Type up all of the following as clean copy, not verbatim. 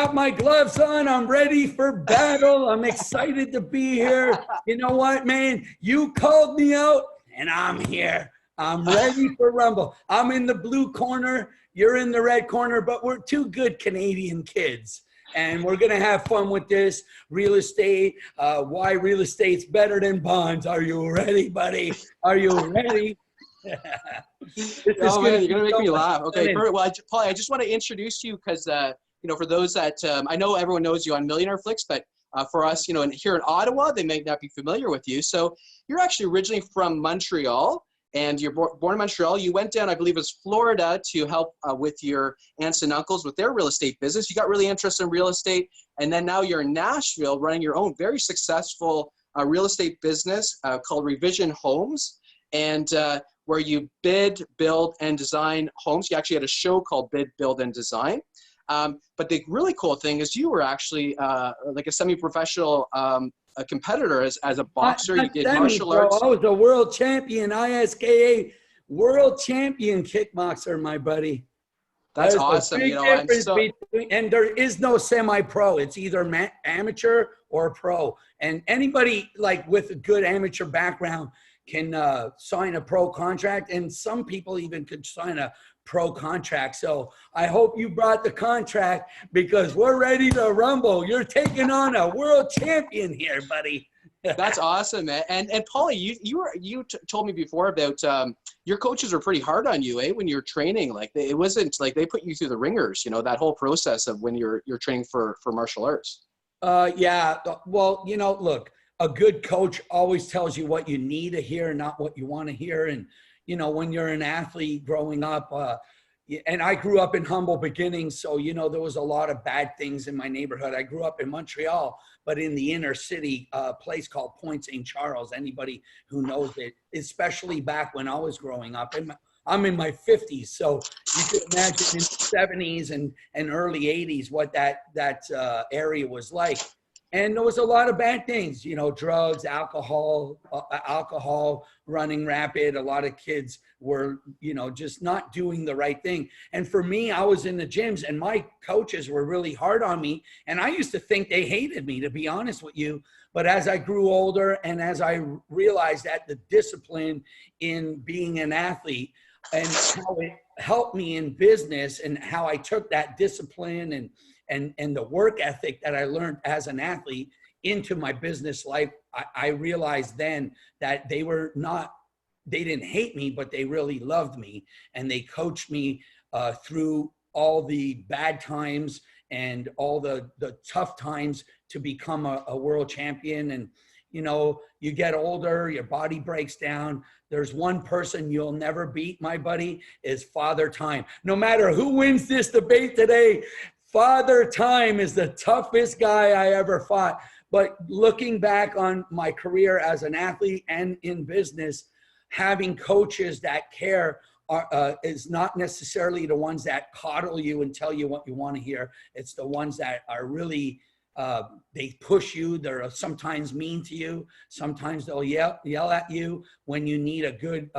got my gloves on. I'm ready for battle. I'm excited to be here. You know what, man? You called me out, and I'm here. I'm ready for Rumble. I'm in the blue corner. You're in the red corner, but we're two good Canadian kids. And we're going to have fun with this real estate. Why real estate's better than bonds. Are you ready, buddy? Are you ready? Oh man, you're gonna make me laugh. Okay, perfect. Well, Pauly, I just want to introduce you because you know, for those that I know everyone knows you on Millionaire Flicks, but for us, you know, here in Ottawa, they may not be familiar with you. So you're actually originally from Montreal, and you're born in Montreal. You went down, I believe, it was Florida to help with your aunts and uncles with their real estate business. You got really interested in real estate, and then now you're in Nashville running your own very successful real estate business called Revision Homes, and where you bid, build, and design homes. You actually had a show called Bid, Build, and Design. But the really cool thing is you were actually like a semi-professional competitor as a boxer. You did martial arts. I was a world champion, ISKA world champion kickboxer, my buddy. That's awesome. You know, and there is no semi-pro. It's either amateur or pro. And anybody like with a good amateur background can sign a pro contract, and some people even could sign a pro contract. So I hope you brought the contract because we're ready to rumble. You're taking on a world champion here, buddy. That's awesome, man. And Pauly, you told me before about your coaches were pretty hard on you, when you're training. Like it wasn't like they put you through the ringers. You know, that whole process of when you're training for martial arts. Yeah. Well, you know, look. A good coach always tells you what you need to hear, not what you want to hear. And, you know, when you're an athlete growing up, and I grew up in humble beginnings. So, you know, there was a lot of bad things in my neighborhood. I grew up in Montreal, but in the inner city, place called Point St. Charles. Anybody who knows it, especially back when I was growing up. And I'm in my 50s. So you could imagine in the 70s and early 80s what that area was like. And there was a lot of bad things, you know, drugs, alcohol running rapid. A lot of kids were, you know, just not doing the right thing. And for me, I was in the gyms and my coaches were really hard on me. And I used to think they hated me, to be honest with you. But as I grew older and as I realized that the discipline in being an athlete and how it helped me in business and how I took that discipline and the work ethic that I learned as an athlete into my business life, I realized then that they didn't hate me, but they really loved me. And they coached me through all the bad times and all the tough times to become a world champion. And, you know, you get older, your body breaks down. There's one person you'll never beat, my buddy, is Father Time. No matter who wins this debate today, Father Time is the toughest guy I ever fought. But looking back on my career as an athlete and in business, having coaches that care is not necessarily the ones that coddle you and tell you what you want to hear. It's the ones that are really, they push you. They're sometimes mean to you. Sometimes they'll yell at you when you need a good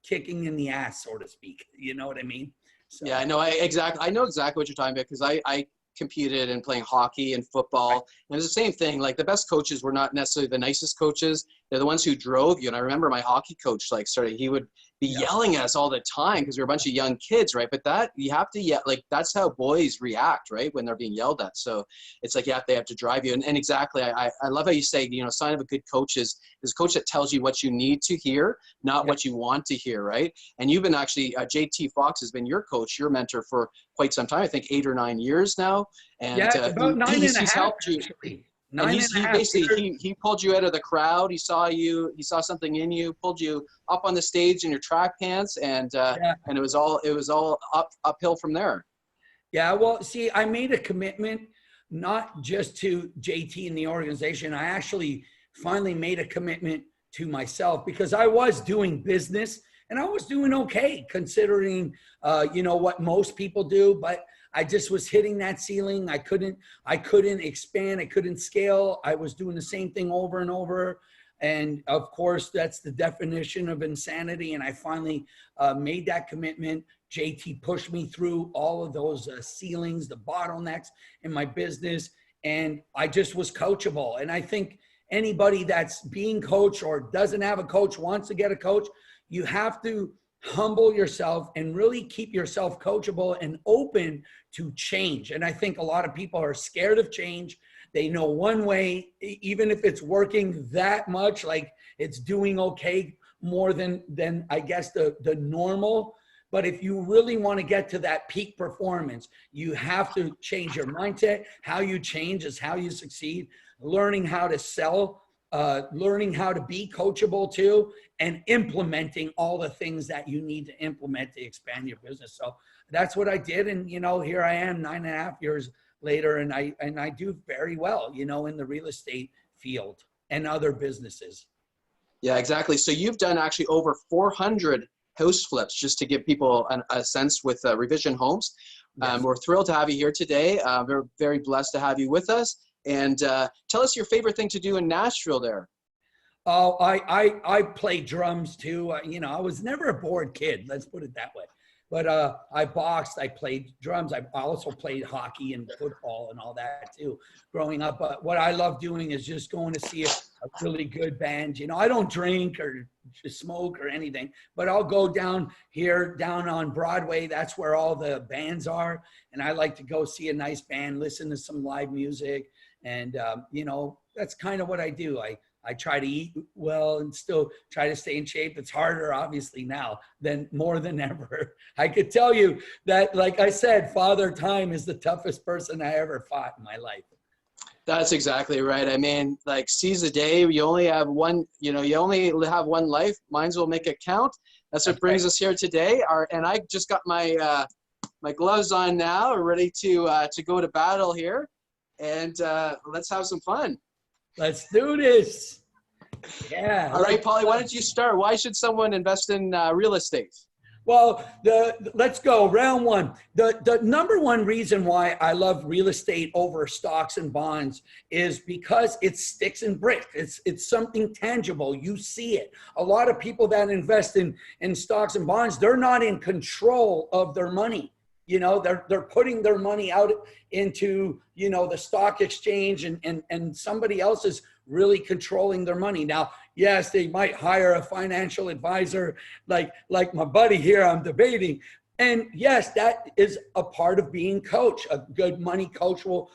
kicking in the ass, so to speak. You know what I mean? So. Yeah, I know exactly what you're talking about because I competed in playing hockey and football. And it's the same thing. Like the best coaches were not necessarily the nicest coaches. They're the ones who drove you. And I remember my hockey coach, he would be yelling at us all the time because we were a bunch of young kids, right? But that you have to that's how boys react, right? When they're being yelled at. So it's like, they have to drive you. And exactly, I love how you say, you know, sign of a good coach is a coach that tells you what you need to hear, not what you want to hear, right? And you've been actually, JT Fox has been your coach, your mentor for quite some time, I think 8 or 9 years now. And about 9 and a half, helped you. Actually. And he pulled you out of the crowd. He saw something in you, pulled you up on the stage in your track pants, and it was all uphill from there. Yeah, well, see, I made a commitment not just to JT and the organization. I actually finally made a commitment to myself because I was doing business and I was doing okay considering you know what most people do, but I just was hitting that ceiling. I couldn't expand. I couldn't scale. I was doing the same thing over and over. And of course, that's the definition of insanity. And I finally made that commitment. JT pushed me through all of those ceilings, the bottlenecks in my business. And I just was coachable. And I think anybody that's being coached or doesn't have a coach, wants to get a coach, you have to humble yourself and really keep yourself coachable and open to change. And I think a lot of people are scared of change. They know one way, even if it's working that much, like it's doing okay more than I guess the normal. But if you really want to get to that peak performance, you have to change your mindset. How you change is how you succeed. Learning how to sell, learning how to be coachable too, and implementing all the things that you need to implement to expand your business. So that's what I did. And, you know, here I am 9.5 years later, and I do very well, you know, in the real estate field and other businesses. Yeah, exactly. So you've done actually over 400 house flips, just to give people a sense with Revision Homes. Yes. We're thrilled to have you here today. We're very blessed to have you with us. And tell us your favorite thing to do in Nashville there. Oh, I play drums too. You know, I was never a bored kid. Let's put it that way. But I boxed, I played drums. I also played hockey and football and all that too, growing up. But what I love doing is just going to see a really good band. You know, I don't drink or smoke or anything, but I'll go down on Broadway. That's where all the bands are. And I like to go see a nice band, listen to some live music. And, you know, that's kind of what I do. I try to eat well and still try to stay in shape. It's harder, obviously, now than more than ever. I could tell you that, like I said, Father Time is the toughest person I ever fought in my life. That's exactly right. I mean, like, seize the day. You only have one, you know, you only have one life. Might as well make it count. That's what brings us here today. And I just got my my gloves on now, ready to go to battle here. And let's have some fun. Let's do this. Yeah. All right, Pauly, why don't you start? Why should someone invest in real estate? Well, let's go round one. The number one reason why I love real estate over stocks and bonds is because it's sticks and bricks. It's something tangible. You see it. A lot of people that invest in stocks and bonds, they're not in control of their money. You know, they're putting their money out into, you know, the stock exchange, and somebody else is really controlling their money. Now, yes, they might hire a financial advisor like my buddy here I'm debating. And yes, that is a part of being coach. A good money coach will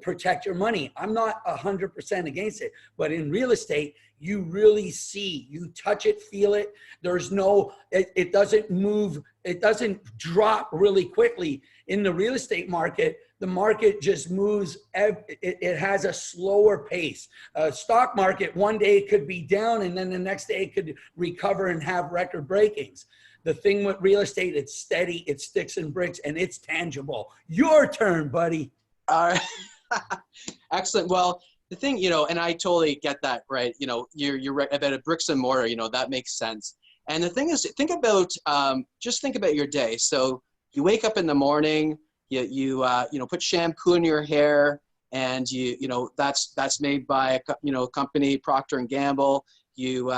protect your money. I'm not 100% against it, but in real estate, you really see, you touch it, feel it. There's no, it doesn't move. It doesn't drop really quickly. In the real estate market, the market just moves. It has a slower pace. Stock market, one day it could be down, and then the next day it could recover and have record breakings. The thing with real estate, it's steady, it sticks and bricks, and it's tangible. Your turn, buddy. All right. Excellent. Well, the thing, you know, and I totally get that, right? You know, you're right about a bricks and mortar, you know, that makes sense. And the thing is, just think about your day. So you wake up in the morning, you know, put shampoo in your hair, and you know, that's made by a company, Procter and Gamble. You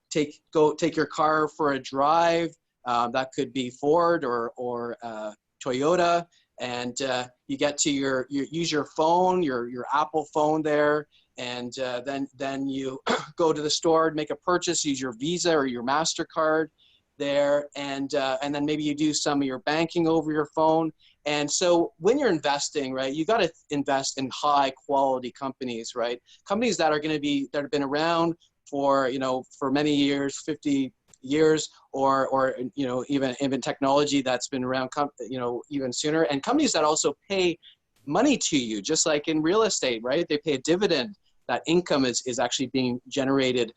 take your car for a drive. That could be Ford or Toyota. And you get to use your phone, your Apple phone there, and then you go to the store and make a purchase, use your Visa or your MasterCard there, and then maybe you do some of your banking over your phone. And so when you're investing, right, you got to invest in high quality companies, right? Companies that have been around for, you know, for many years, 50 years, or you know, even technology that's been around, you know, even sooner, and companies that also pay money to you, just like in real estate, right? They pay a dividend. That income is actually being generated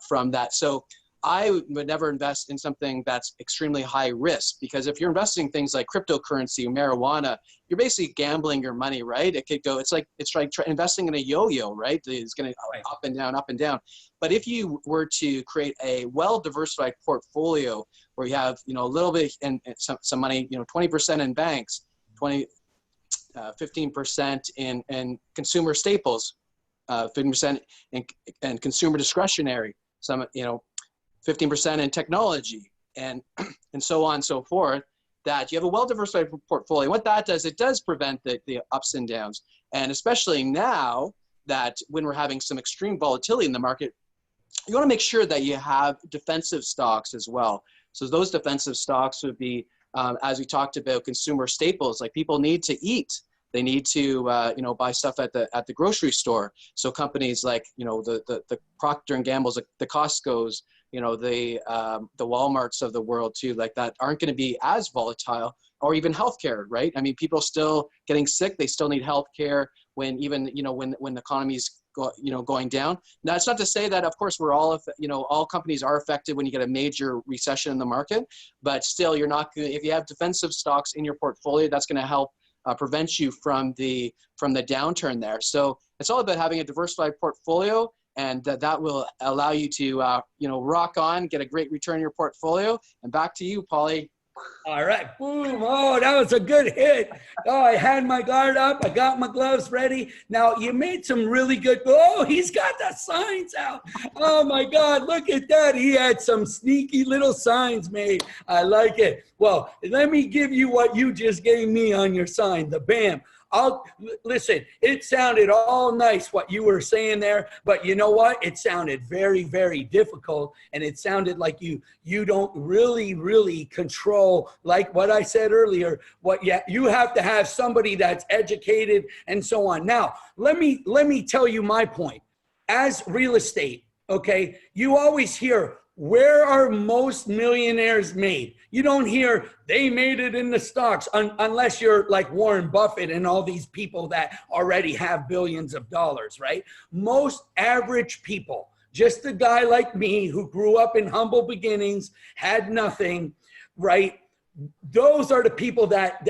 from that. So I would never invest in something that's extremely high risk, because if you're investing in things like cryptocurrency or marijuana, you're basically gambling your money, right? It could go, it's like investing in a yo-yo, right? It's going to go up and down, up and down. But if you were to create a well-diversified portfolio where you have, you know, a little bit and some money, you know, 20% in banks, 15% in consumer staples, 15% in consumer discretionary, some, you know, 15% in technology, and so on and so forth, that you have a well-diversified portfolio. What that does, it does prevent the ups and downs. And especially now that when we're having some extreme volatility in the market, you want to make sure that you have defensive stocks as well. So those defensive stocks would be, as we talked about, consumer staples, like people need to eat. They need to, buy stuff at the grocery store. So companies like, the Procter and Gamble's, the Costco's, the Walmarts of the world too, like that aren't going to be as volatile, or even healthcare, right? I mean, people still getting sick. They still need healthcare when even, when the economy's going down. Now, it's not to say that, of course, we're all, all companies are affected when you get a major recession in the market, but still you're not going to, if you have defensive stocks in your portfolio, that's going to help prevent you from the downturn there. So it's all about having a diversified portfolio, and that will allow you to rock on, get a great return in your portfolio. And back to you, Pauly. All right, boom. Oh, that was a good hit. Oh, I had my guard up. I got my gloves ready. Now, you made some really good. Oh, he's got the signs out. Oh, my God, look at that. He had some sneaky little signs made. I like it. Well, let me give you what you just gave me on your sign, the BAM. Listen, it sounded all nice what you were saying there, but you know what? It sounded very, very difficult, and it sounded like you don't really control, like what I said earlier, you have to have somebody that's educated and so on. Now, let me tell you my point. As real estate, okay, you always hear, where are most millionaires made? You don't hear they made it in the stocks unless you're like Warren Buffett and all these people that already have billions of dollars, right? Most average people, just a guy like me who grew up in humble beginnings, had nothing, right? Those are the people that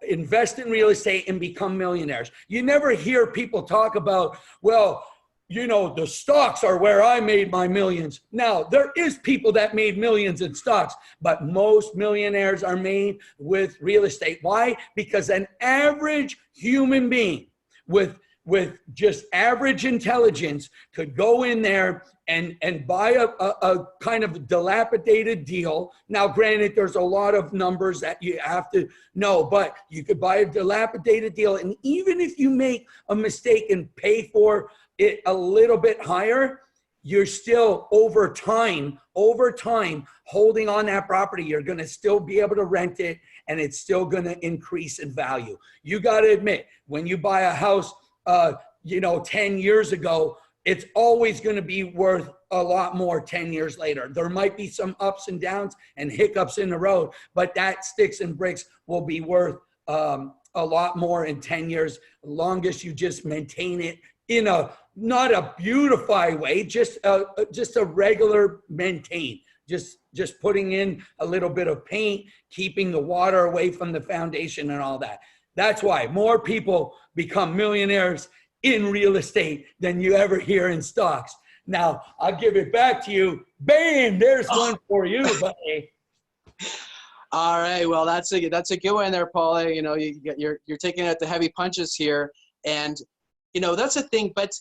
invest in real estate and become millionaires. You never hear people talk about, well, the stocks are where I made my millions. Now, there is people that made millions in stocks, but most millionaires are made with real estate. Why? Because an average human being with just average intelligence could go in there and buy a kind of dilapidated deal. Now, granted, there's a lot of numbers that you have to know, but you could buy a dilapidated deal. And even if you make a mistake and pay for it a little bit higher, you're still over time holding on that property. You're going to still be able to rent it, and it's still going to increase in value. You got to admit, when you buy a house, 10 years ago, it's always going to be worth a lot more 10 years later. There might be some ups and downs and hiccups in the road, but that sticks and bricks will be worth a lot more in 10 years, longest you just maintain it in not a beautified way, just a regular maintain, just putting in a little bit of paint, keeping the water away from the foundation and all that. That's why more people become millionaires in real estate than you ever hear in stocks. Now, I'll give it back to you. Bam, there's one for you, buddy. All right, well, that's a good one there, Pauly. You're taking out the heavy punches here, and that's a thing. But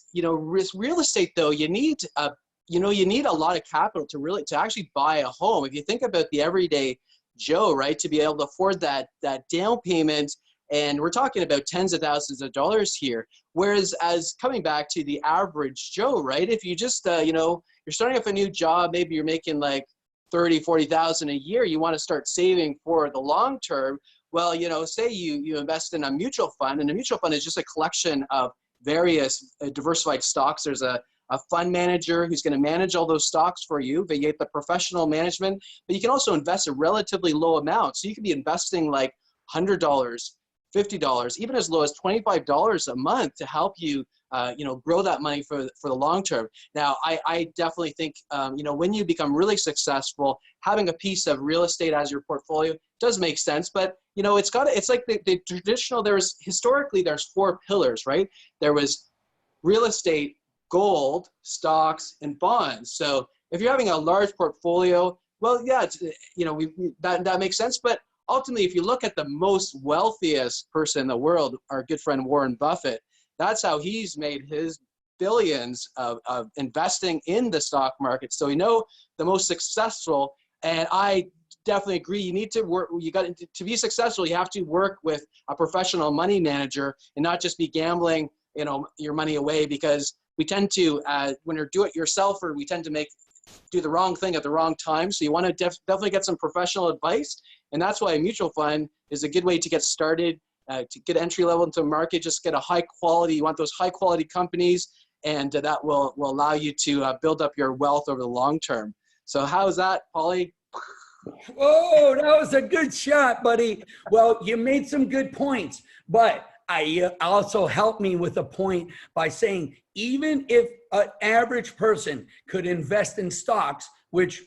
real estate, though, you need a lot of capital to actually buy a home. If you think about the everyday Joe, right, to be able to afford that down payment, and we're talking about tens of thousands of dollars here. Whereas, as coming back to the average Joe, right, if you just you're starting off a new job, maybe you're making like 30, 40,000 a year, you want to start saving for the long term. Well, say you invest in a mutual fund, and a mutual fund is just a collection of various diversified stocks. There's a fund manager who's going to manage all those stocks for you. They get the professional management, but you can also invest a relatively low amount. So you could be investing like $100, $50, even as low as $25 a month to help you, grow that money for the long term. Now, I definitely think, when you become really successful, having a piece of real estate as your portfolio does make sense. But it's like the traditional. Historically there's four pillars, right? There was real estate, gold, stocks, and bonds. So if you're having a large portfolio, well, yeah, that makes sense. But ultimately, if you look at the most wealthiest person in the world, our good friend Warren Buffett, that's how he's made his billions of investing in the stock market. So the most successful, and I definitely agree. You need to work, to be successful, you have to work with a professional money manager and not just be gambling, your money away, because we tend to, when you're do-it-yourselfer, we tend to do the wrong thing at the wrong time. So you want to definitely get some professional advice. And that's why a mutual fund is a good way to get started, to get entry level into the market, just get a high quality, you want those high quality companies, and that will allow you to build up your wealth over the long term. So how's that, Pauly? Oh, that was a good shot, buddy. Well, you made some good points, but I also helped me with a point by saying, even if an average person could invest in stocks, which,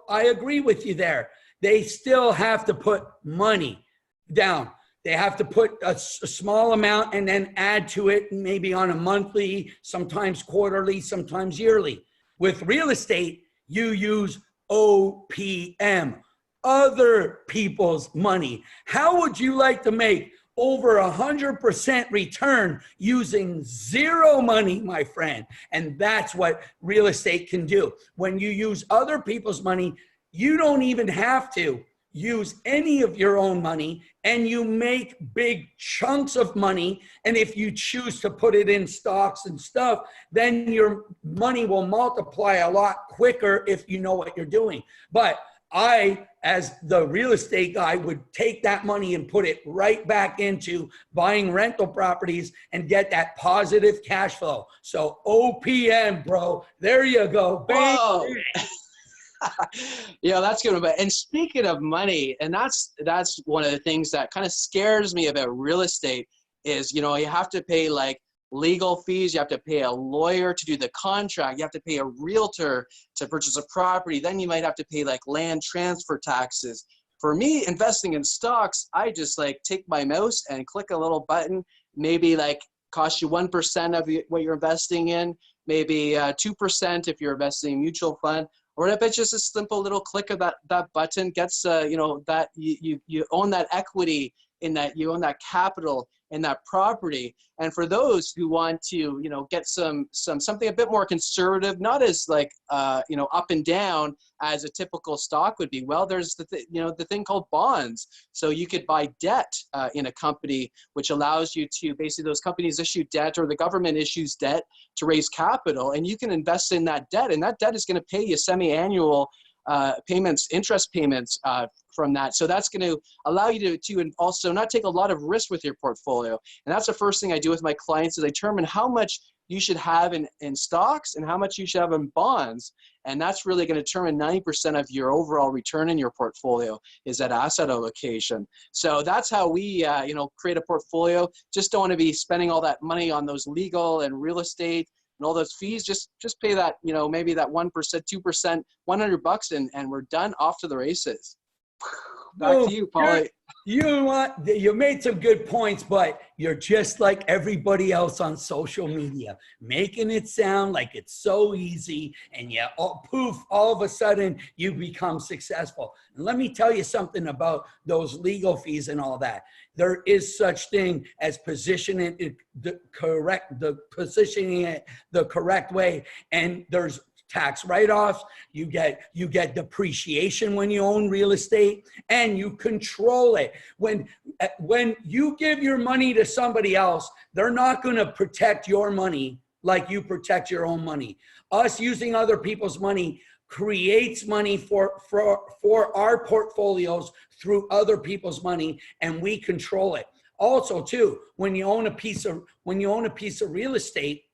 I agree with you there, they still have to put money down. They have to put a small amount and then add to it, maybe on a monthly, sometimes quarterly, sometimes yearly. With real estate, you use OPM, other people's money. How would you like to make over 100% return using zero money, my friend? And that's what real estate can do. When you use other people's money, you don't even have to use any of your own money, and you make big chunks of money. And if you choose to put it in stocks and stuff, then your money will multiply a lot quicker if you know what you're doing. But I, as the real estate guy, would take that money and put it right back into buying rental properties and get that positive cash flow. So OPM, bro, there you go. Bang. Whoa. Yeah, that's good. And speaking of money, and that's one of the things that kind of scares me about real estate is, you have to pay like legal fees, you have to pay a lawyer to do the contract, you have to pay a realtor to purchase a property, then you might have to pay like land transfer taxes. For me, investing in stocks, I just like take my mouse and click a little button, maybe like cost you 1% of what you're investing in, maybe 2% if you're investing in a mutual fund. Or if it's just a simple little click of that button gets, that you own that equity in that, you own that capital in that property. And for those who want to, get something a bit more conservative, not as like, up and down as a typical stock would be. Well, there's the thing called bonds. So you could buy debt in a company, which allows you to basically, those companies issue debt or the government issues debt to raise capital, and you can invest in that debt, and that debt is going to pay you semi-annual interest payments from that. So that's going to allow you to also not take a lot of risk with your portfolio. And that's the first thing I do with my clients is I determine how much you should have in stocks and how much you should have in bonds. And that's really going to determine 90% of your overall return in your portfolio is that asset allocation. So that's how we, create a portfolio. Just don't want to be spending all that money on those legal and real estate and all those fees. Just pay that, maybe that 1%, 2%, $100, and we're done, off to the races. Back to you, Pauly. You made some good points, but you're just like everybody else on social media, making it sound like it's so easy, and poof, all of a sudden you become successful. And let me tell you something about those legal fees and all that. There is such thing as positioning it the correct way, and there's tax write-offs, you get depreciation when you own real estate, and you control it. When you give your money to somebody else, they're not going to protect your money like you protect your own money. Us using other people's money creates money for our portfolios through other people's money, and we control it. Also, too, when you own a piece of real estate,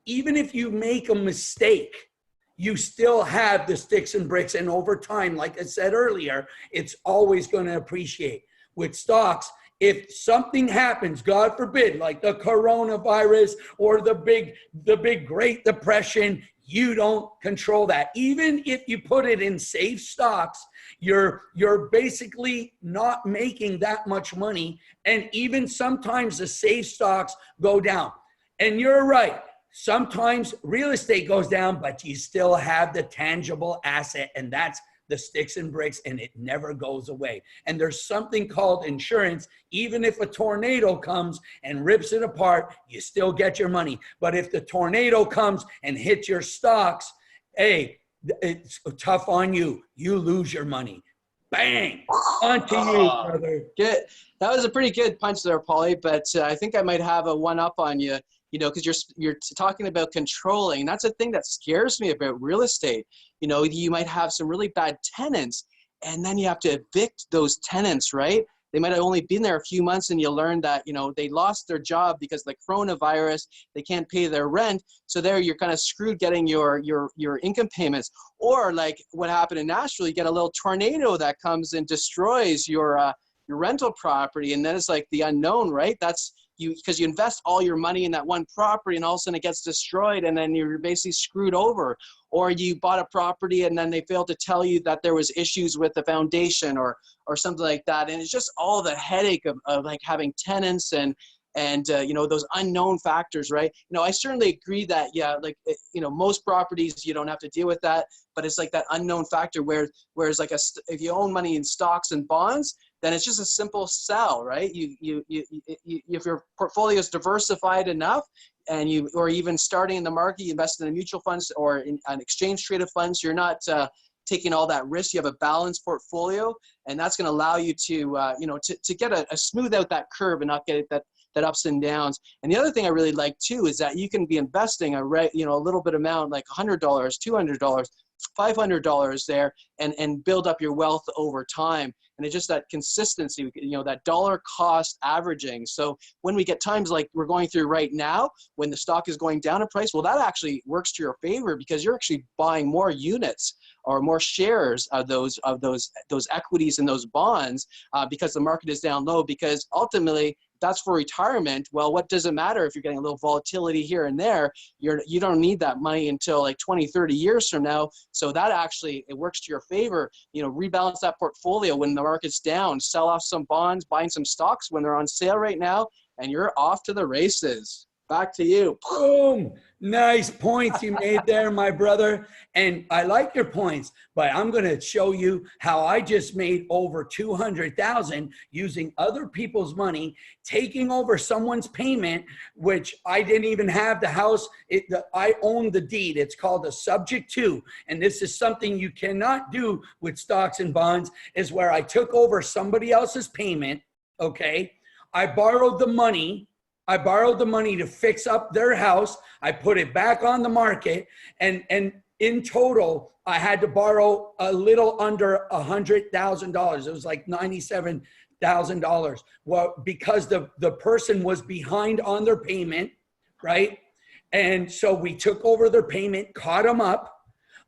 even if you make a mistake, you still have the sticks and bricks, and over time, like I said earlier, it's always going to appreciate. With stocks, if something happens, God forbid, like the coronavirus or the big Great Depression, you don't control that. Even if you put it in safe stocks, you're basically not making that much money, and even sometimes the safe stocks go down. And you're right. Sometimes real estate goes down, but you still have the tangible asset, and that's the sticks and bricks, and it never goes away. And there's something called insurance. Even if a tornado comes and rips it apart, you still get your money. But if the tornado comes and hits your stocks, hey, it's tough on you. You lose your money. Bang! Onto you, brother. Good. That was a pretty good punch there, Pauly, but I think I might have a one-up on you, you know, because you're talking about controlling. That's a thing that scares me about real estate. You know, you might have some really bad tenants, and then you have to evict those tenants, right? They might have only been there a few months, and you learn that, you know, they lost their job because of the coronavirus. They can't pay their rent. So there you're kind of screwed getting your income payments. Or like what happened in Nashville, you get a little tornado that comes and destroys your rental property. And then it's like the unknown, right? That's because you invest all your money in that one property, and all of a sudden it gets destroyed, and then you're basically screwed over. Or you bought a property and then they failed to tell you that there was issues with the foundation or something like that. And it's just all the headache of like having tenants and you know, those unknown factors, right? You know, I certainly agree that, yeah, like, you know, most properties you don't have to deal with that, but it's like that unknown factor whereas like if you own money in stocks and bonds, then it's just a simple sell, right? If your portfolio is diversified enough, and or even starting in the market, you invest in a mutual funds or in an exchange traded funds, you're not taking all that risk. You have a balanced portfolio, and that's going to allow you to you know, to get a smooth out that curve and not get that ups and downs. And the other thing I really like too is that you can be investing you know, a little bit amount, like $100, $200, $500 there, and build up your wealth over time. And it's just that consistency, you know, that dollar cost averaging. So when we get times like we're going through right now, when the stock is going down in price, well, that actually works to your favor because you're actually buying more units or more shares of those equities and those bonds because the market is down low. Because ultimately, that's for retirement. Well, what does it matter if you're getting a little volatility here and there? You don't need that money until like 20, 30 years from now. So that actually, it works to your favor. You know, rebalance that portfolio when the market's down, sell off some bonds, buying some stocks when they're on sale right now, and you're off to the races. Back to you. Boom. Nice points you made there, my brother. And I like your points, but I'm going to show you how I just made over 200,000 using other people's money, taking over someone's payment, which I didn't even have the house. I own the deed. It's called a subject to. And this is something you cannot do with stocks and bonds, is where I took over somebody else's payment. Okay. I borrowed the money to fix up their house. I put it back on the market, and in total, I had to borrow a little under $100,000. It was like $97,000. Well, because the person was behind on their payment, right? And so we took over their payment, caught them up.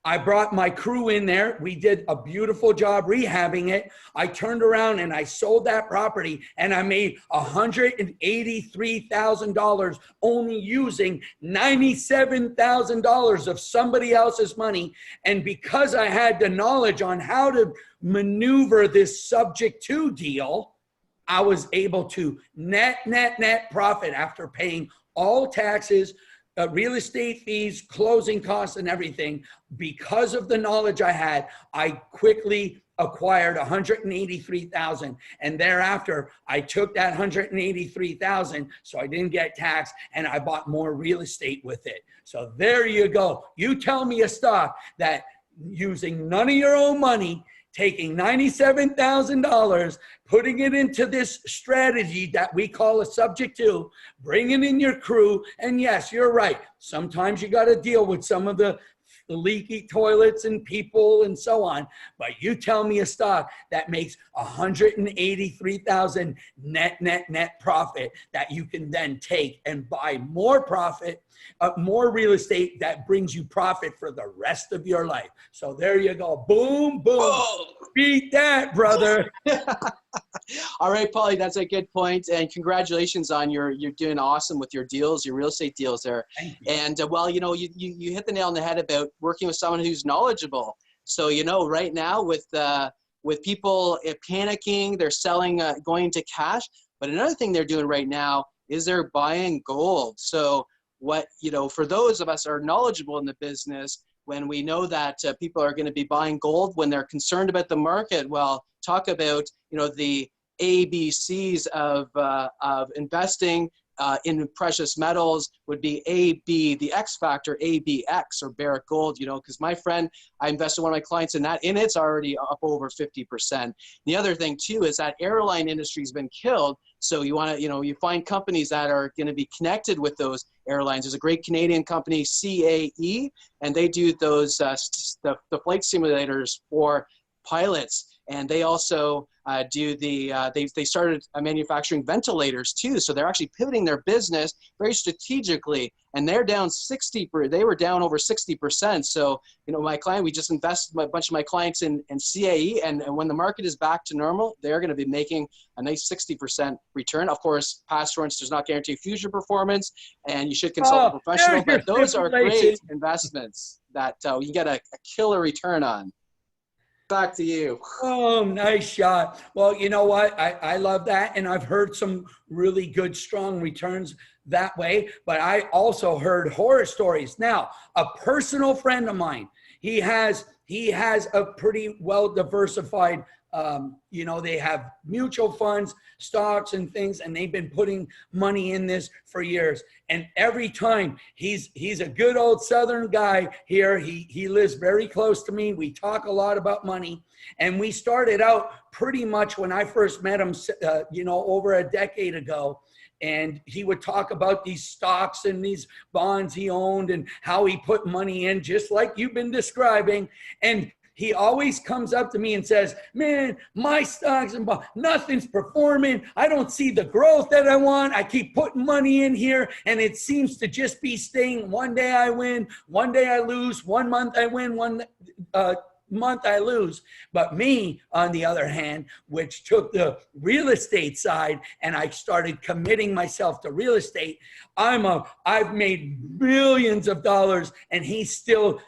I brought my crew in there. We did a beautiful job rehabbing it. I turned around and I sold that property, and I made $183,000 only using $97,000 of somebody else's money. And because I had the knowledge on how to maneuver this subject to deal, I was able to net profit after paying all taxes, real estate fees, closing costs, and everything. Because of the knowledge I had, I quickly acquired 183,000, and thereafter I took that 183,000, so I didn't get taxed, and I bought more real estate with it. So there you go. You tell me a stock that using none of your own money, taking $97,000, putting it into this strategy that we call a subject to, bringing in your crew. And yes, you're right. Sometimes you got to deal with some of the leaky toilets and people and so on. But you tell me a stock that makes 183,000 net profit that you can then take and buy more profit, more real estate that brings you profit for the rest of your life. So there you go. Boom, boom. Whoa. Beat that, brother. All right, Pauly, that's a good point. And congratulations on you're doing awesome with your deals, your real estate deals there. And well, you know, you hit the nail on the head about working with someone who's knowledgeable. So, you know, right now with people panicking, they're selling, going to cash. But another thing they're doing right now is they're buying gold. So what, you know, for those of us who are knowledgeable in the business, when we know that people are going to be buying gold when they're concerned about the market, well, talk about, you know, the ABCs of investing, in precious metals would be AB, the X factor, ABX or Barrick Gold, because my friend, I invested one of my clients in that, and it's already up over 50%. The other thing too is that airline industry has been killed. So you want to, you find companies that are going to be connected with those airlines. There's a great Canadian company, CAE, and they do those, the flight simulators for pilots. And they also do they started manufacturing ventilators too. So they're actually pivoting their business very strategically, and they're down they were down over 60%. So, my client, we just invested a bunch of my clients in CAE, and when the market is back to normal, they're going to be making a nice 60% return. Of course, past performance does not guarantee future performance, and you should consult a professional, but those are great investments that you can get a killer return on. Back to you. Oh, nice shot. Well, you know what? I love that. And I've heard some really good, strong returns that way. But I also heard horror stories. Now, a personal friend of mine, he has a pretty well diversified, they have mutual funds, stocks and things, and they've been putting money in this for years. And every time he's a good old Southern guy here. He lives very close to me. We talk a lot about money, and we started out pretty much when I first met him, over a decade ago. And he would talk about these stocks and these bonds he owned and how he put money in, just like you've been describing. And he always comes up to me and says, man, my stocks and bonds, nothing's performing. I don't see the growth that I want. I keep putting money in here, and it seems to just be staying. One day I win, one day I lose, 1 month I win, one month I lose. But me, on the other hand, which took the real estate side and I started committing myself to real estate, I've made millions of dollars, and he's still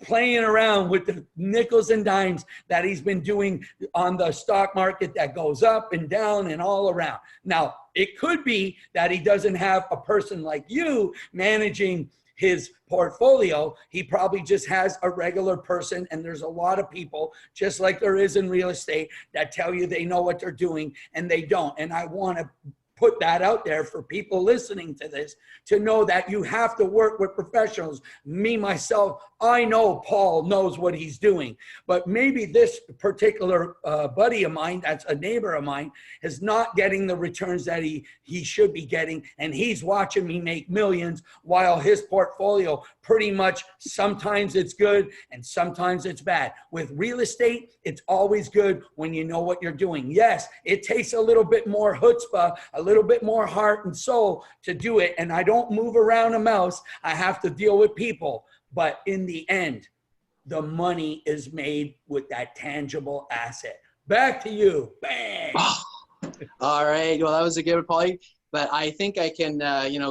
playing around with the nickels and dimes that he's been doing on the stock market that goes up and down and all around. Now, it could be that he doesn't have a person like you managing his portfolio. He probably just has a regular person, and there's a lot of people, just like there is in real estate, that tell you they know what they're doing and they don't. And I want to put that out there for people listening to this to know that you have to work with professionals. Me, myself, I know Paul knows what he's doing, but maybe this particular buddy of mine, that's a neighbor of mine, is not getting the returns that he should be getting. And he's watching me make millions while his portfolio pretty much, sometimes it's good and sometimes it's bad. With real estate, it's always good when you know what you're doing. Yes, it takes a little bit more chutzpah, a little bit more heart and soul to do it. And I don't move around a mouse. I have to deal with people. But in the end, the money is made with that tangible asset. Back to you. Bang. All right. Well, that was a good one, Pauly. But I think I can,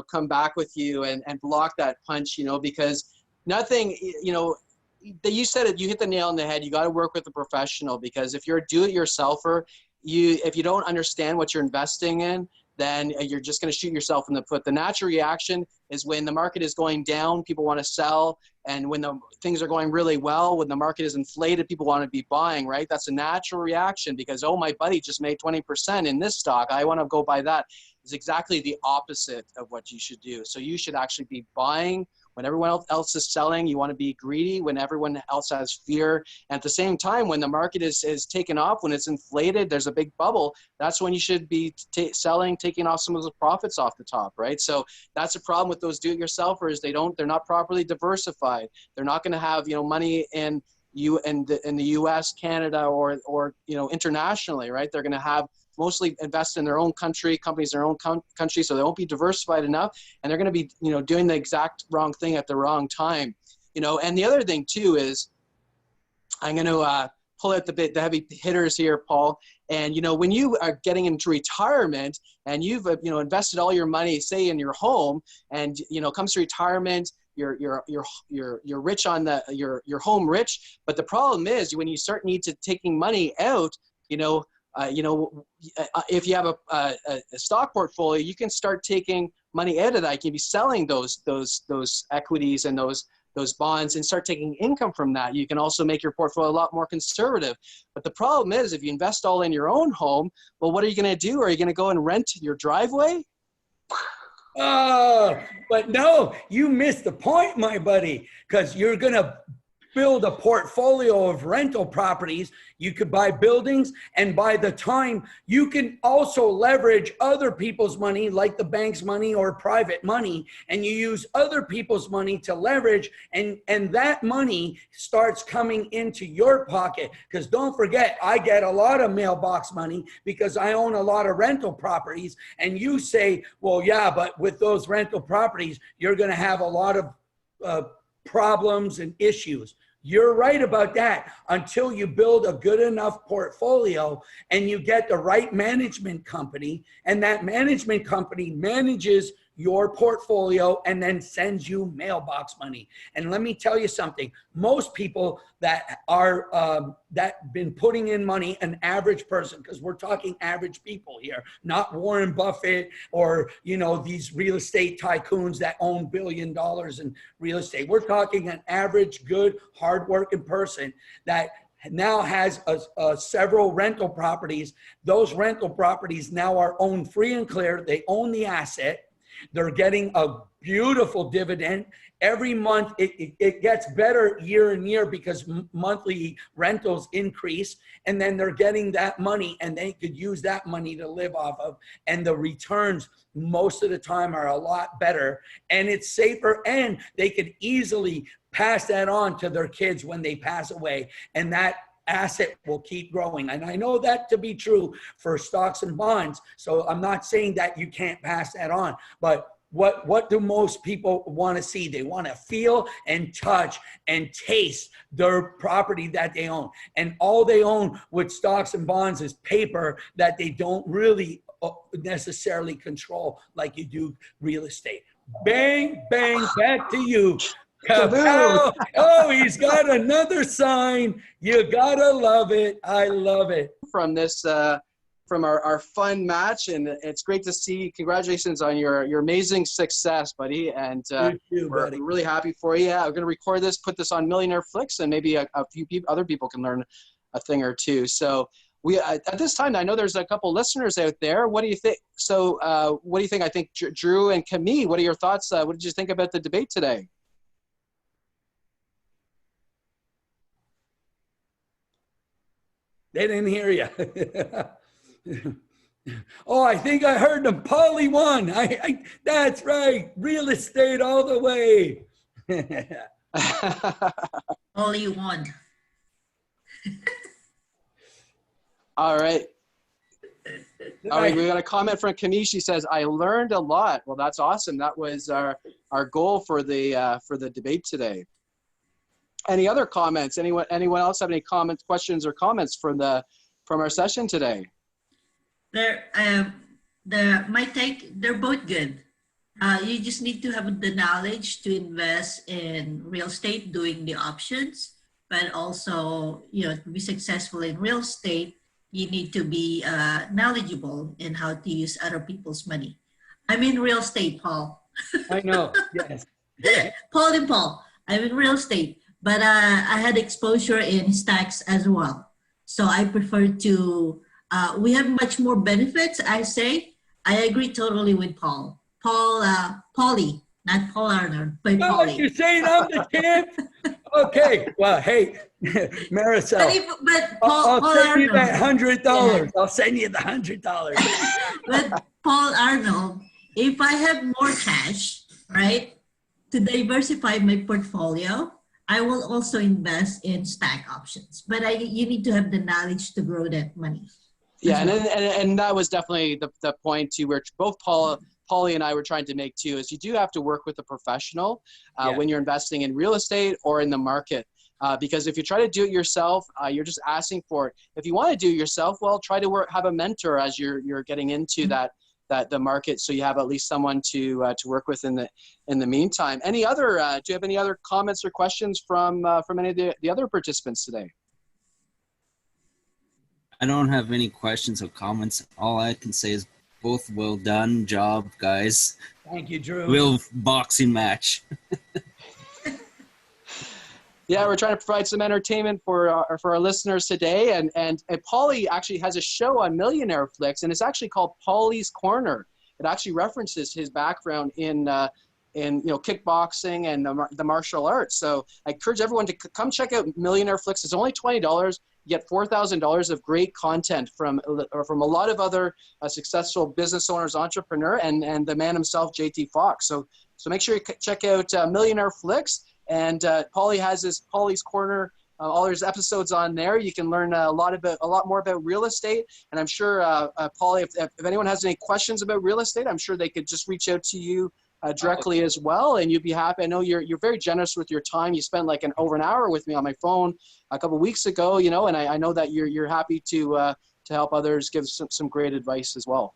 come back with you and block that punch, because nothing, you said it, you hit the nail on the head. You got to work with a professional, because if you're a do-it-yourselfer, if you don't understand what you're investing in, then you're just going to shoot yourself in the foot. The natural reaction is when the market is going down, people want to sell. And when the things are going really well, when the market is inflated, people want to be buying, right? That's a natural reaction because, oh, my buddy just made 20% in this stock. I want to go buy that. It's exactly the opposite of what you should do. So you should actually be buying when everyone else is selling. You want to be greedy when everyone else has fear. And at the same time, when the market is taken off, when it's inflated, there's a big bubble, that's when you should be selling, taking off some of the profits off the top, right? So that's a problem with those do-it-yourselfers. They're not properly diversified. They're not going to have, money in the US, Canada, or internationally, right? They're going to have mostly invest in their own country, companies in their own country, so they won't be diversified enough, and they're going to be, doing the exact wrong thing at the wrong time, And the other thing too is, I'm going to pull out the heavy hitters here, Paul. And when you are getting into retirement and you've invested all your money, say in your home, and comes to retirement, you're rich on your home rich, but the problem is when you start taking money out, if you have a stock portfolio, you can start taking money out of that. You can be selling those equities and those bonds and start taking income from that. You can also make your portfolio a lot more conservative. But the problem is, if you invest all in your own home, well, what are you going to do? Are you going to go and rent your driveway? But no, you missed the point, my buddy, because you're going to build a portfolio of rental properties. You could buy buildings, and by the time you can also leverage other people's money, like the bank's money or private money, and you use other people's money to leverage, and that money starts coming into your pocket. Because don't forget, I get a lot of mailbox money because I own a lot of rental properties. And you say, well, yeah, but with those rental properties, you're going to have a lot of problems and issues. You're right about that, until you build a good enough portfolio and you get the right management company, and that management company manages your portfolio and then sends you mailbox money. And let me tell you something, most people that are that been putting in money, an average person, because we're talking average people here, not Warren Buffett or, you know, these real estate tycoons that own $1 billion in real estate. We're talking an average, good, hardworking person that now has several rental properties. Those rental properties now are owned free and clear. They own the asset. They're getting a beautiful dividend. Every month, it gets better year and year because monthly rentals increase. And then they're getting that money, and they could use that money to live off of. And the returns most of the time are a lot better. And it's safer, and they could easily pass that on to their kids when they pass away. And that asset will keep growing. And I know that to be true for stocks and bonds. So I'm not saying that you can't pass that on, but what do most people want to see? They want to feel and touch and taste their property that they own. And all they own with stocks and bonds is paper that they don't really necessarily control like you do real estate. Bang, bang, back to you. Kaboom. Oh, he's got another sign. You gotta love it. I love it. From this, from our fun match, and it's great to see. Congratulations on your amazing success, buddy. And we're really happy for you. Yeah, we're gonna record this, put this on Millionaire Flicks, and maybe a few other people can learn a thing or two. So we at this time, I know there's a couple listeners out there. What do you think? So what do you think? I think Drew and Camille, what are your thoughts? What did you think about the debate today? They didn't hear you. Oh, I think I heard them. Pauly won. That's right. Real estate all the way. Pauly won. All right. All right, we got a comment from Camille. She says, "I learned a lot." Well, that's awesome. That was our goal for the debate today. Any other comments? Anyone else have any comments, questions, or comments from our session today? My take, they're both good. You just need to have the knowledge to invest in real estate, doing the options, but also, you know, to be successful in real estate, you need to be knowledgeable in how to use other people's money. I'm in real estate, Paul. I know. Yes. Paul and Paul. I'm in real estate. But I had exposure in stocks as well. So I prefer to, we have much more benefits, I say. I agree totally with Paul. Pauly, not Paul Arnold, but Pauly. You're saying I'm the champ? Okay. Well, hey, Maricel, but Paul send Arnold, you that $100. Yeah. I'll send you the $100. But Paul Arnold, if I have more cash, right, to diversify my portfolio, I will also invest in stock options, but you need to have the knowledge to grow that money. Yeah, and that was definitely the point too, where both Pauly and I were trying to make too, is you do have to work with a professional when you're investing in real estate or in the market. Because if you try to do it yourself, you're just asking for it. If you want to do it yourself, well, try to have a mentor as you're getting into the market, so you have at least someone to work with in the meantime. Any other? Do you have any other comments or questions from any of the other participants today? I don't have any questions or comments. All I can say is both well done job, guys. Thank you, Drew. Real boxing match. Yeah, we're trying to provide some entertainment for our listeners today, and Pauly actually has a show on Millionaire Flicks, and it's actually called Pauly's Corner. it actually references his background in kickboxing and the martial arts. So I encourage everyone to come check out Millionaire Flicks. It's only $20. You get $4,000 of great content from a lot of other successful business owners, entrepreneur, and the man himself, JT Fox. So make sure you check out Millionaire Flicks. And Pauly has his Pauly's Corner. All his episodes on there. You can learn a lot more about real estate. And I'm sure, Pauly, if anyone has any questions about real estate, I'm sure they could just reach out to you directly as well, and you'd be happy. I know you're very generous with your time. You spent like over an hour with me on my phone a couple of weeks ago, and I know that you're happy to help others, give some great advice as well.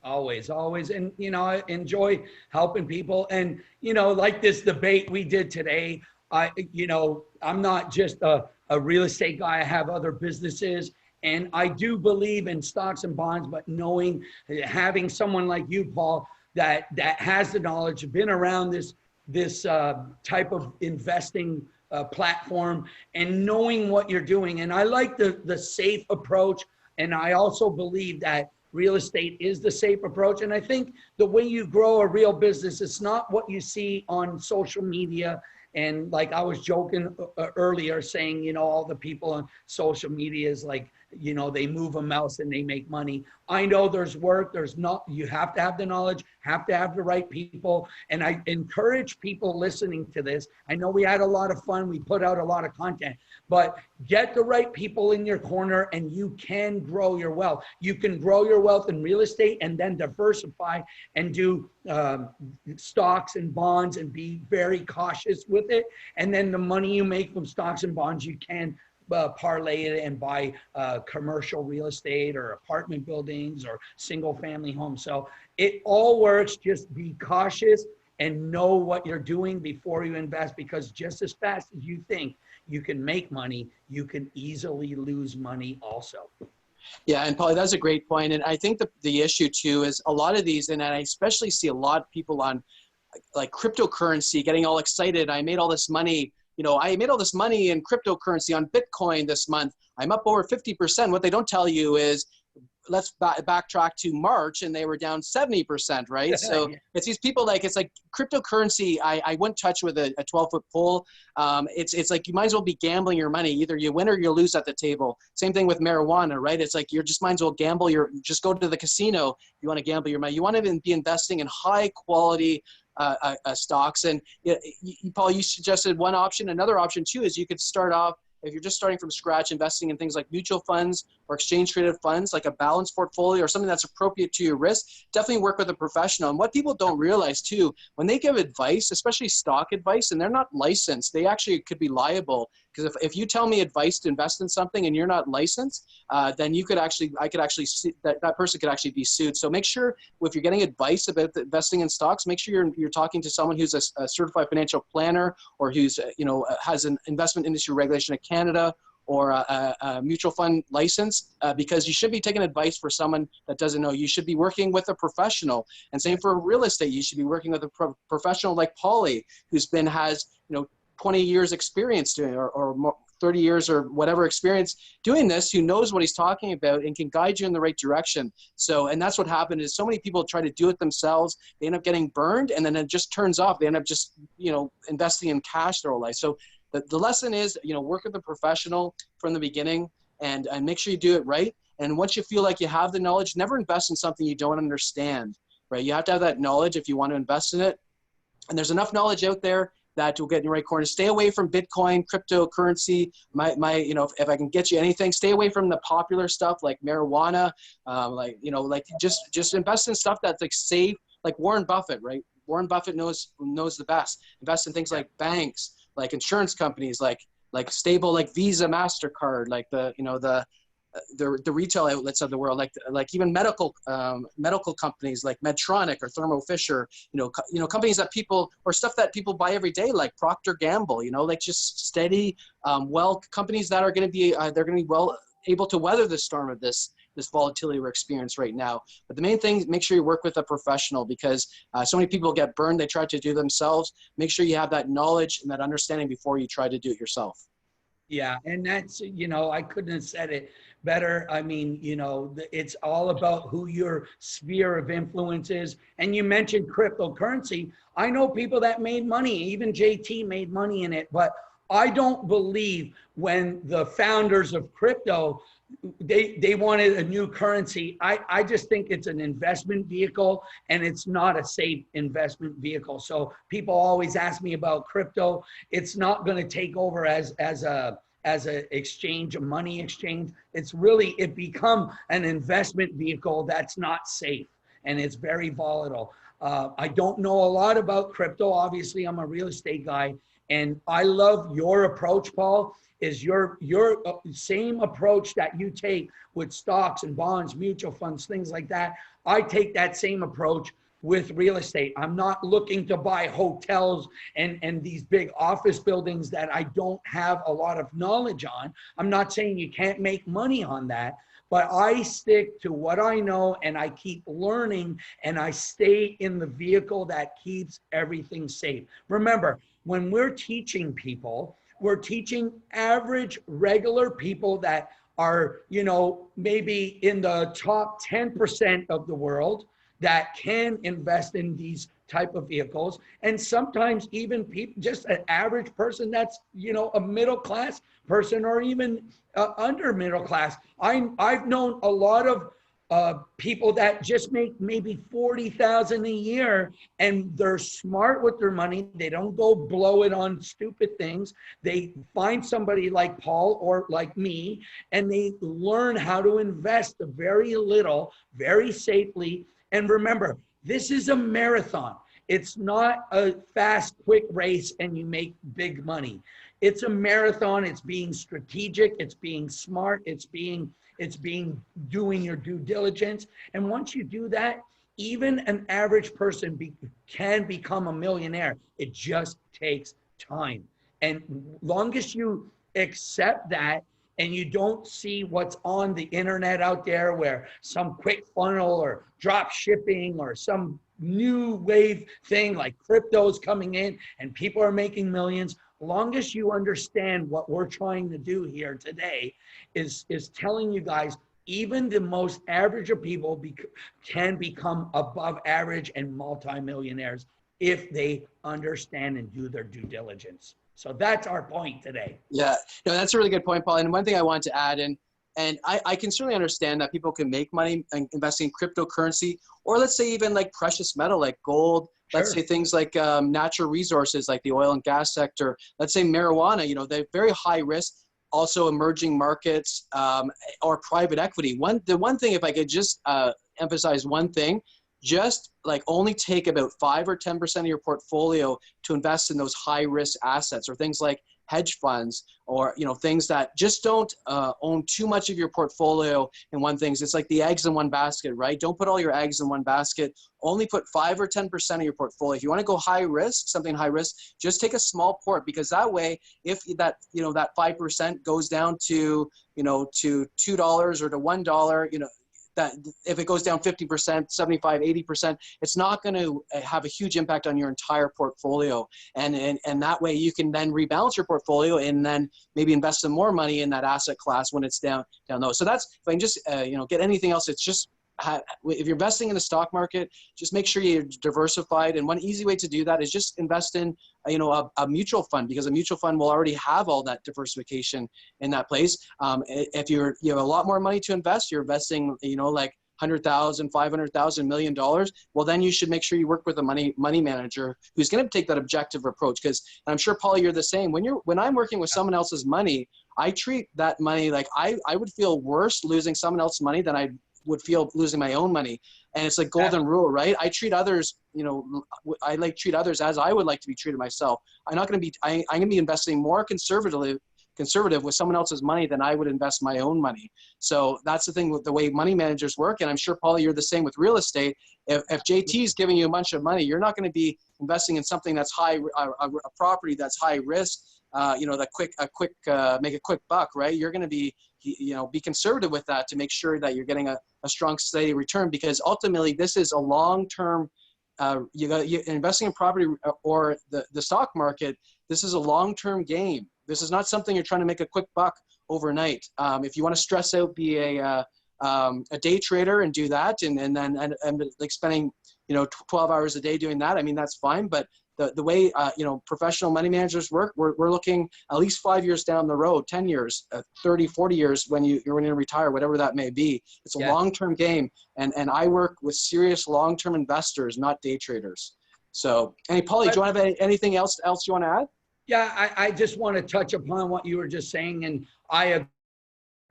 Always. And, I enjoy helping people. And, like this debate we did today, I'm not just a real estate guy. I have other businesses. And I do believe in stocks and bonds, but having someone like you, Paul, that has the knowledge, been around this type of investing platform, and knowing what you're doing. And I like the safe approach. And I also believe that real estate is the safe approach. And I think the way you grow a real business, it's not what you see on social media. And like I was joking earlier saying, all the people on social media is like, they move a mouse and they make money. I know there's work. You have to have the knowledge, have to have the right people. And I encourage people listening to this. I know we had a lot of fun. We put out a lot of content, but get the right people in your corner and you can grow your wealth. You can grow your wealth in real estate and then diversify and do stocks and bonds and be very cautious with it. And then the money you make from stocks and bonds, you can parlay it and buy commercial real estate or apartment buildings or single family homes. So it all works. Just be cautious and know what you're doing before you invest, because just as fast as you think you can make money, you can easily lose money also. Yeah, and Pauly, that's a great point. And I think the issue too is a lot of these, and I especially see a lot of people on like cryptocurrency getting all excited. I made all this money. I made all this money in cryptocurrency on Bitcoin this month. I'm up over 50%. What they don't tell you is, let's backtrack to March, and they were down 70%, right? So it's these people it's like cryptocurrency. I wouldn't touch with a 12-foot pole. It's like you might as well be gambling your money. Either you win or you lose at the table. Same thing with marijuana, right? It's like you just might as well gamble. Just go to the casino if you want to gamble your money. You want to be investing in high quality stocks. And Paul, you suggested one option. Another option too is you could start off, if you're just starting from scratch, investing in things like mutual funds or exchange traded funds, like a balanced portfolio or something that's appropriate to your risk. Definitely work with a professional. And what people don't realize too, when they give advice, especially stock advice, and they're not licensed, they actually could be liable. Because if you tell me advice to invest in something and you're not licensed, then I could actually see that person could actually be sued. So make sure if you're getting advice about investing in stocks, make sure you're talking to someone who's a certified financial planner, or who's has an investment industry regulation of Canada, or a mutual fund license, because you should be taking advice for someone that doesn't know. You should be working with a professional. And same for real estate. You should be working with a professional like Pauly, has 20 years experience doing, or more, 30 years or whatever experience doing this, who knows what he's talking about and can guide you in the right direction. So, and that's what happened is so many people try to do it themselves. They end up getting burned, and then it just turns off. They end up just, investing in cash their whole life. So the lesson is, work with a professional from the beginning and make sure you do it right. And once you feel like you have the knowledge, never invest in something you don't understand, right? You have to have that knowledge if you want to invest in it. And there's enough knowledge out there that will get in your right corner. Stay away from Bitcoin, cryptocurrency. If I can get you anything, stay away from the popular stuff like marijuana. Just invest in stuff that's like safe, like Warren Buffett, right? Warren Buffett knows the best. Invest in things like banks, like insurance companies, like stable, like Visa, MasterCard, like the retail outlets of the world, like even medical companies like Medtronic or Thermo Fisher, companies that people, or stuff that people buy every day, like Procter Gamble, just steady, companies that are going to be they're going to be well able to weather the storm of this volatility we're experiencing right now. But the main thing, make sure you work with a professional, because so many people get burned. They try to do themselves. Make sure you have that knowledge and that understanding before you try to do it yourself. Yeah, and that's, you know, I couldn't have said it better. I mean, you know, it's all about who your sphere of influence is. And you mentioned cryptocurrency. I know people that made money, even JT made money in it, but I don't believe when the founders of crypto, they wanted a new currency. I just think it's an investment vehicle and it's not a safe investment vehicle. So people always ask me about crypto. It's not going to take over as a exchange, a money exchange. It become an investment vehicle that's not safe and it's very volatile. I don't know a lot about crypto. Obviously, I'm a real estate guy, and I love your approach, Paul. Is your same approach that you take with stocks and bonds, mutual funds, things like that. I take that same approach with real estate. I'm not looking to buy hotels and these big office buildings that I don't have a lot of knowledge on. I'm not saying you can't make money on that, but I stick to what I know and I keep learning and I stay in the vehicle that keeps everything safe. Remember, when we're teaching people, we're teaching average regular people that are, you know, maybe in the top 10% of the world that can invest in these type of vehicles. And sometimes even people, just an average person that's, you know, a middle class person or even under middle class. I've known a lot of people that just make maybe 40,000 a year and they're smart with their money. They don't go blow it on stupid things. They find somebody like Paul or like me, and they learn how to invest very little, very safely. And remember, this is a marathon. It's not a fast, quick race and you make big money. It's a marathon. It's being strategic. It's being smart. It's doing your due diligence. And once you do that, even an average person can become a millionaire. It just takes time. And longest you accept that and you don't see what's on the internet out there where some quick funnel or drop shipping or some new wave thing like crypto's coming in and people are making millions, longest you understand what we're trying to do here today is telling you guys, even the most average of people can become above average and multimillionaires if they understand and do their due diligence. So that's our point today. Yeah, no, that's a really good point, Paul. And one thing I wanted to add in, and I can certainly understand that people can make money investing in cryptocurrency, or let's say even like precious metal, like gold. Sure. Let's say things like natural resources, like the oil and gas sector. Let's say marijuana. You know, they're very high risk. Also, emerging markets or private equity. The one thing, if I could just emphasize one thing, just like only take about 5 or 10% of your portfolio to invest in those high risk assets, or things like hedge funds, or, you know, things that just don't own too much of your portfolio in one thing. It's like the eggs in one basket, right? Don't put all your eggs in one basket. Only put 5 or 10% of your portfolio. If you want to go high risk, something high risk, just take a small port, because that way, if that, you know, that 5% goes down to, you know, to $2 or to $1, you know, that if it goes down 50%, 75, 80%, it's not going to have a huge impact on your entire portfolio. And that way you can then rebalance your portfolio and then maybe invest some more money in that asset class when it's down low. So that's, if I can just, you know, get anything else, it's just, if you're investing in the stock market, just make sure you're diversified. And one easy way to do that is just invest in, you know, a mutual fund, because a mutual fund will already have all that diversification in that place. If you have a lot more money to invest, you're investing, you know, like $100,000, $500,000, $1 million. Well, then you should make sure you work with a money manager who's going to take that objective approach. Because I'm sure, Paul, you're the same. When I'm working with someone else's money, I treat that money like I would feel worse losing someone else's money than I would feel losing my own money. And it's like golden rule, right? I treat others, you know, I like treat others as I would like to be treated myself. I'm going to be investing more conservative with someone else's money than I would invest my own money. So that's the thing with the way money managers work. And I'm sure, Paul, you're the same with real estate. If JT is giving you a bunch of money, you're not going to be investing in something that's a property that's high risk, you know, make a quick buck, right? You're going to be, you know, be conservative with that to make sure that you're getting a strong, steady return, because ultimately this is a long-term, you're investing in property or the stock market. This is a long-term game. This is not something you're trying to make a quick buck overnight. If you want to stress out, be a day trader and do that, and then like spending, you know, 12 hours a day doing that, I mean, that's fine. But the way, you know, professional money managers work, we're looking at least 5 years down the road, 10 years, 30, 40 years when you're going to retire, whatever that may be. It's a long-term game. And I work with serious long-term investors, not day traders. So, hey, Pauly, do you want to have anything else you want to add? Yeah, I just want to touch upon what you were just saying. And I agree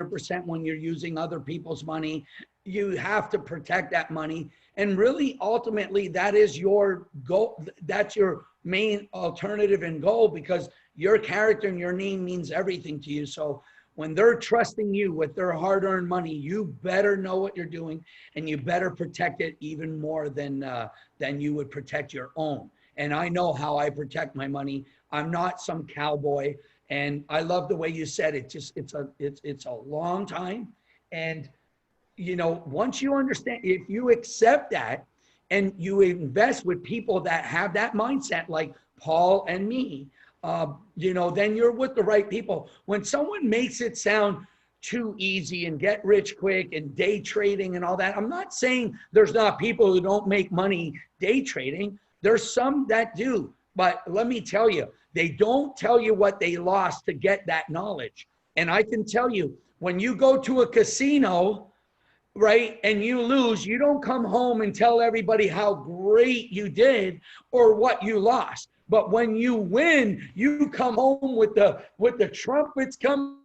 100% when you're using other people's money, you have to protect that money. And really, ultimately, that is your goal. That's your main alternative and goal, because your character and your name means everything to you. So when they're trusting you with their hard-earned money, you better know what you're doing, and you better protect it even more than you would protect your own. And I know how I protect my money. I'm not some cowboy. And I love the way you said it. Just it's a long time. And you know, once you understand, if you accept that and you invest with people that have that mindset, like Paul and me, you know, then you're with the right people. When someone makes it sound too easy and get rich quick and day trading and all that, I'm not saying there's not people who don't make money day trading. There's some that do, but let me tell you, they don't tell you what they lost to get that knowledge. And I can tell you, when you go to a casino, right, and you lose, you don't come home and tell everybody how great you did or what you lost. But when you win, you come home with the trumpets coming,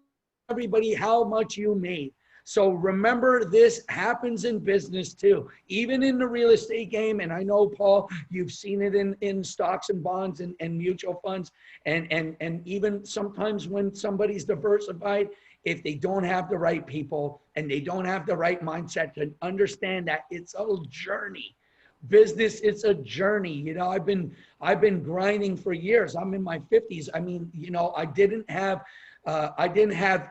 everybody how much you made. So remember, this happens in business too, even in the real estate game. And I know, Paul, you've seen it in stocks and bonds and mutual funds. And even sometimes when somebody's diversified, if they don't have the right people and they don't have the right mindset to understand that it's a journey. Business, it's a journey. You know, I've been grinding for years. I'm in my 50s. I mean, you know, I didn't have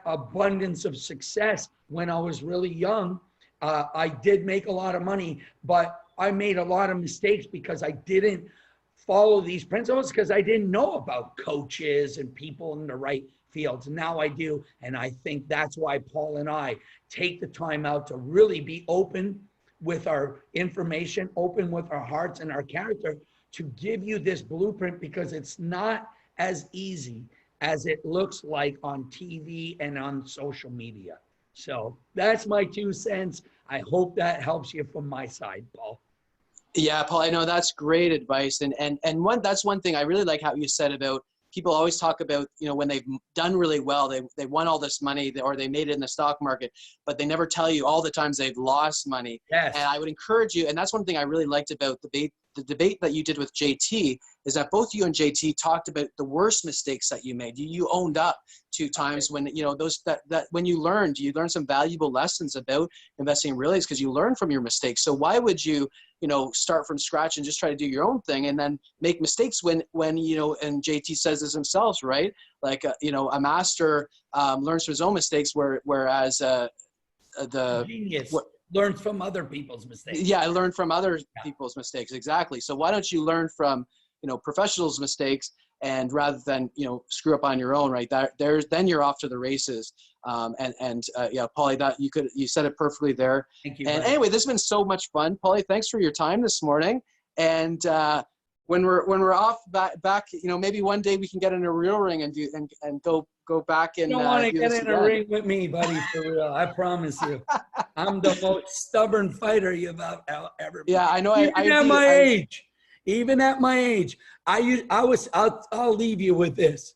abundance of success when I was really young. I did make a lot of money, but I made a lot of mistakes because I didn't follow these principles, because I didn't know about coaches and people in the right fields. Now I do. And I think that's why Paul and I take the time out to really be open with our information, open with our hearts and our character, to give you this blueprint, because it's not as easy as it looks like on TV and on social media. So that's my 2 cents. I hope that helps you from my side, Paul. Yeah, Paul, I know that's great advice. And that's one thing I really like how you said about, people always talk about, you know, when they've done really well, they won all this money, or they made it in the stock market, but they never tell you all the times they've lost money. Yes. And I would encourage you, and that's one thing I really liked about the debate that you did with JT, is that both you and JT talked about the worst mistakes that you made. You owned up to times when, you know, those that when you learned some valuable lessons about investing in real estate, because you learn from your mistakes. So why would you, you know, start from scratch and just try to do your own thing and then make mistakes when you know, and JT says this himself, right? Like, you know, a master learns from his own mistakes, whereas the genius learns from other people's mistakes. Yeah, I learned from other people's mistakes. Exactly. So why don't you learn from, you know, professionals' mistakes, and rather than, you know, screw up on your own, right? Then you're off to the races. Yeah, Pauly, that you said it perfectly there. Thank you. And buddy. anyway, this has been so much fun, Pauly. Thanks for your time this morning. And when we're off back, you know, maybe one day we can get in a real ring and go back and You don't want to do get this in again. a ring with me, buddy, for real. I promise you. I'm the most stubborn fighter you've ever been. Yeah, I know. Even at my age, I'll leave you with this.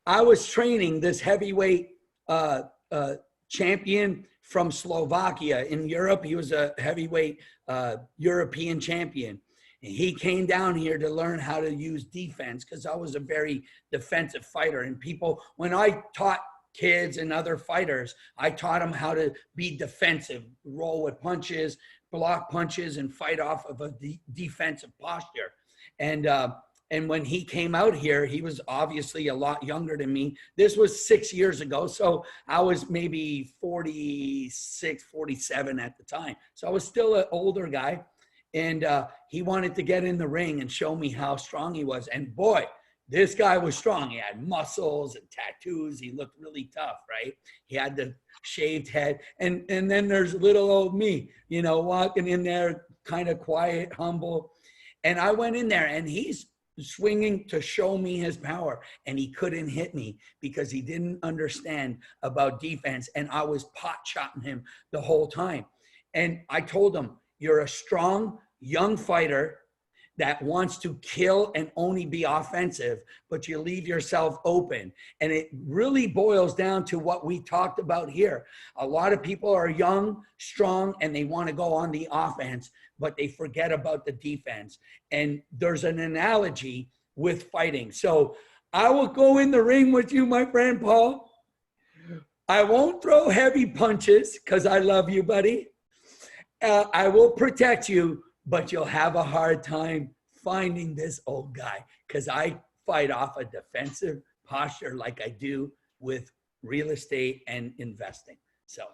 I was training this heavyweight champion from Slovakia in Europe. He was a heavyweight European champion. And he came down here to learn how to use defense, because I was a very defensive fighter. And people, when I taught kids and other fighters, I taught them how to be defensive, roll with punches, block punches, and fight off of a defensive posture. And when he came out here, he was obviously a lot younger than me. This was 6 years ago. So I was maybe 46, 47 at the time. So I was still an older guy. And he wanted to get in the ring and show me how strong he was. And boy, This guy was strong. He had muscles and tattoos. He looked really tough, right? He had the shaved head. And then there's little old me, you know, walking in there, kind of quiet, humble. And I went in there and he's swinging to show me his power. And he couldn't hit me because he didn't understand about defense. And I was pot-shotting him the whole time. And I told him, you're a strong, young fighter that wants to kill and only be offensive, but you leave yourself open. And it really boils down to what we talked about here. A lot of people are young, strong, and they want to go on the offense, but they forget about the defense. And there's an analogy with fighting. So I will go in the ring with you, my friend Paul. I won't throw heavy punches because I love you, buddy. I will protect you, but you'll have a hard time finding this old guy because I fight off a defensive posture like I do with real estate and investing. So,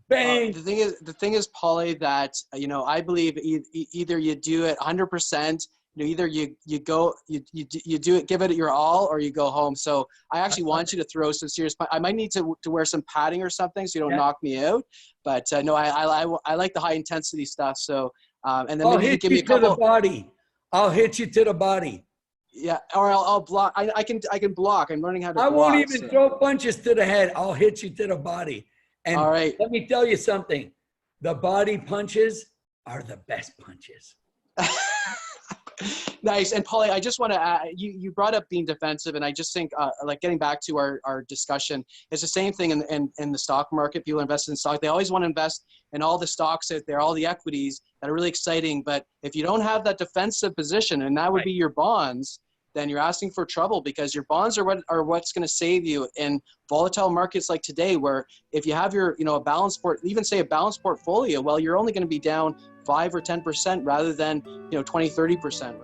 bang. The thing is, Pauly, that, you know, I believe either you do it 100%, you know, either you do it, give it your all, or you go home. So I actually want you to throw some serious. I might need to wear some padding or something so you don't knock me out. But no, I like the high intensity stuff. So and then I'll maybe hit give me you a couple. to the body. I'll hit you to the body. Yeah, or I'll block. I can block. I'm learning how to. I block, won't even throw punches to the head. I'll hit you to the body. And all right. Let me tell you something. The body punches are the best punches. Nice. And Pauly, I just want to add, you brought up being defensive, and I just think like getting back to our discussion, it's the same thing in the stock market. People invest in stock. They always want to invest in all the stocks out there, all the equities that are really exciting. But if you don't have that defensive position, and that would be your bonds, then you're asking for trouble, because your bonds are what's going to save you in volatile markets like today, where if you have your, you know, a balanced portfolio, well, you're only going to be down 5 or 10% rather than, you know, 20, 30%.